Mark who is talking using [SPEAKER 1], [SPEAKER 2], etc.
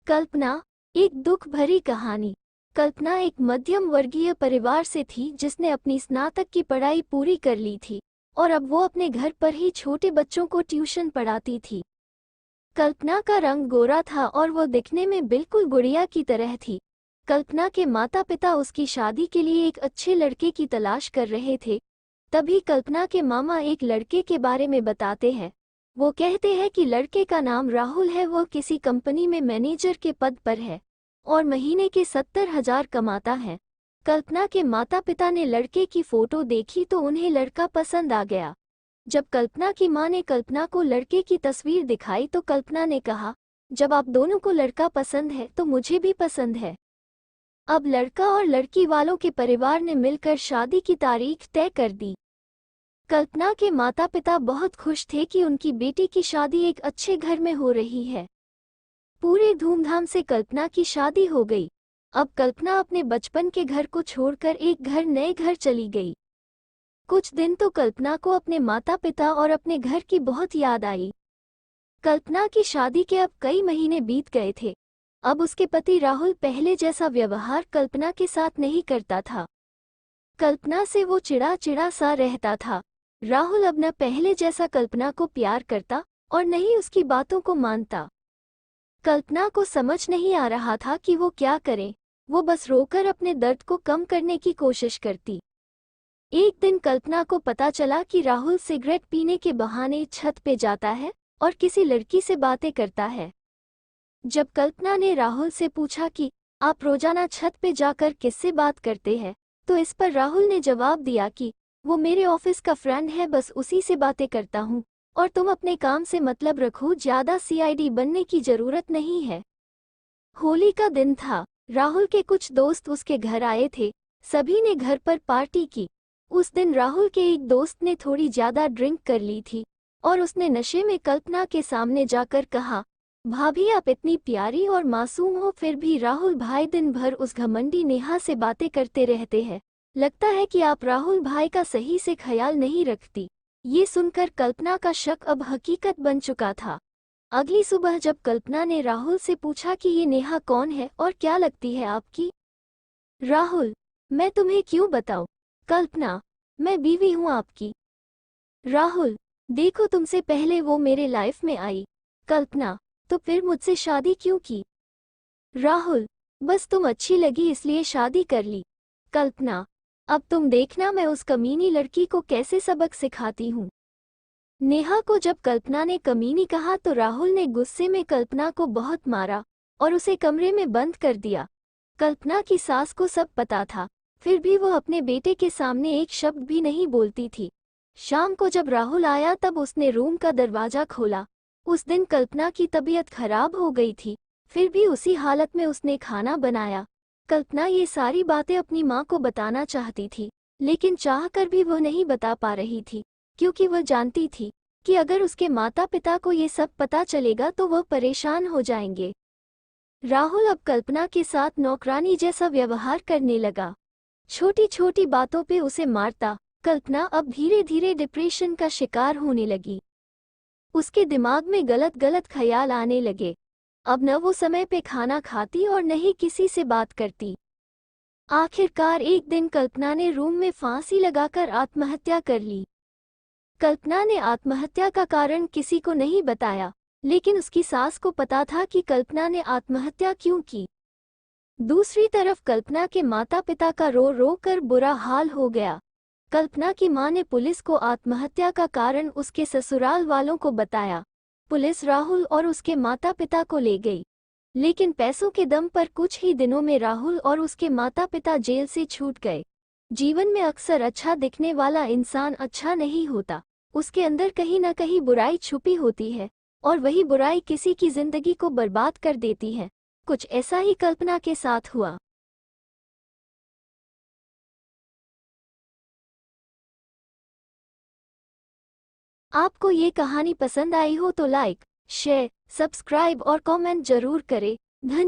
[SPEAKER 1] कल्पना, एक दुख भरी कहानी। कल्पना एक मध्यम वर्गीय परिवार से थी जिसने अपनी स्नातक की पढ़ाई पूरी कर ली थी और अब वो अपने घर पर ही छोटे बच्चों को ट्यूशन पढ़ाती थी। कल्पना का रंग गोरा था और वो दिखने में बिल्कुल गुड़िया की तरह थी। कल्पना के माता पिता उसकी शादी के लिए एक अच्छे लड़के की तलाश कर रहे थे। तभी कल्पना के मामा एक लड़के के बारे में बताते हैं। वो कहते हैं कि लड़के का नाम राहुल है, वो किसी कंपनी में मैनेजर के पद पर है और महीने के 70,000 कमाता है। कल्पना के माता पिता ने लड़के की फोटो देखी तो उन्हें लड़का पसंद आ गया। जब कल्पना की मां ने कल्पना को लड़के की तस्वीर दिखाई तो कल्पना ने कहा, जब आप दोनों को लड़का पसंद है तो मुझे भी पसंद है। अब लड़का और लड़की वालों के परिवार ने मिलकर शादी की तारीख तय कर दी। कल्पना के माता पिता बहुत खुश थे कि उनकी बेटी की शादी एक अच्छे घर में हो रही है। पूरे धूमधाम से कल्पना की शादी हो गई। अब कल्पना अपने बचपन के घर को छोड़कर एक नए घर चली गई। कुछ दिन तो कल्पना को अपने माता पिता और अपने घर की बहुत याद आई। कल्पना की शादी के अब कई महीने बीत गए थे। अब उसके पति राहुल पहले जैसा व्यवहार कल्पना के साथ नहीं करता था। कल्पना से वो चिड़ा चिड़ा सा रहता था। राहुल अब न पहले जैसा कल्पना को प्यार करता और न ही उसकी बातों को मानता। कल्पना को समझ नहीं आ रहा था कि वो क्या करे। वो बस रोकर अपने दर्द को कम करने की कोशिश करती। एक दिन कल्पना को पता चला कि राहुल सिगरेट पीने के बहाने छत पे जाता है और किसी लड़की से बातें करता है। जब कल्पना ने राहुल से पूछा कि आप रोजाना छत पे जाकर किससे बात करते हैं, तो इस पर राहुल ने जवाब दिया कि वो मेरे ऑफिस का फ्रेंड है, बस उसी से बातें करता हूँ और तुम अपने काम से मतलब रखो, ज्यादा सीआईडी बनने की जरूरत नहीं है। होली का दिन था। राहुल के कुछ दोस्त उसके घर आए थे। सभी ने घर पर पार्टी की। उस दिन राहुल के एक दोस्त ने थोड़ी ज्यादा ड्रिंक कर ली थी और उसने नशे में कल्पना के सामने जाकर कहा, भाभी आप इतनी प्यारी और मासूम हो, फिर भी राहुल भाई दिन भर उस घमंडी नेहा से बातें करते रहते हैं। लगता है कि आप राहुल भाई का सही से ख्याल नहीं रखती। ये सुनकर कल्पना का शक अब हकीकत बन चुका था। अगली सुबह जब कल्पना ने राहुल से पूछा कि ये नेहा कौन है और क्या लगती है आपकी? राहुल, मैं तुम्हें क्यों बताऊं? कल्पना, मैं बीवी हूं आपकी। राहुल, देखो तुमसे पहले वो मेरे लाइफ में आई। कल्पना, तो फिर मुझसे शादी क्यों की? राहुल, बस तुम अच्छी लगी इसलिए शादी कर ली। कल्पना, अब तुम देखना मैं उस कमीनी लड़की को कैसे सबक सिखाती हूँ। नेहा को जब कल्पना ने कमीनी कहा तो राहुल ने गुस्से में कल्पना को बहुत मारा और उसे कमरे में बंद कर दिया। कल्पना की सास को सब पता था, फिर भी वो अपने बेटे के सामने एक शब्द भी नहीं बोलती थी। शाम को जब राहुल आया तब उसने रूम का दरवाजा खोला। उस दिन कल्पना की तबीयत खराब हो गई थी, फिर भी उसी हालत में उसने खाना बनाया। कल्पना ये सारी बातें अपनी माँ को बताना चाहती थी, लेकिन चाहकर भी वह नहीं बता पा रही थी, क्योंकि वह जानती थी कि अगर उसके माता पिता को ये सब पता चलेगा तो वह परेशान हो जाएंगे। राहुल अब कल्पना के साथ नौकरानी जैसा व्यवहार करने लगा। छोटी छोटी बातों पे उसे मारता। कल्पना अब धीरे धीरे डिप्रेशन का शिकार होने लगी। उसके दिमाग में गलत गलत ख्याल आने लगे। अब न वो समय पे खाना खाती और न ही किसी से बात करती। आखिरकार एक दिन कल्पना ने रूम में फांसी लगाकर आत्महत्या कर ली। कल्पना ने आत्महत्या का कारण किसी को नहीं बताया, लेकिन उसकी सास को पता था कि कल्पना ने आत्महत्या क्यों की। दूसरी तरफ कल्पना के माता पिता का रो रो कर बुरा हाल हो गया। कल्पना की मां ने पुलिस को आत्महत्या का कारण उसके ससुराल वालों को बताया। पुलिस राहुल और उसके माता पिता को ले गई, लेकिन पैसों के दम पर कुछ ही दिनों में राहुल और उसके माता पिता जेल से छूट गए। जीवन में अक्सर अच्छा दिखने वाला इंसान अच्छा नहीं होता। उसके अंदर कहीं न कहीं बुराई छुपी होती है और वही बुराई किसी की जिंदगी को बर्बाद कर देती है। कुछ ऐसा ही कल्पना के साथ हुआ। आपको ये कहानी पसंद आई हो तो लाइक, शेयर, सब्सक्राइब और कमेंट जरूर करें। धन्यवाद।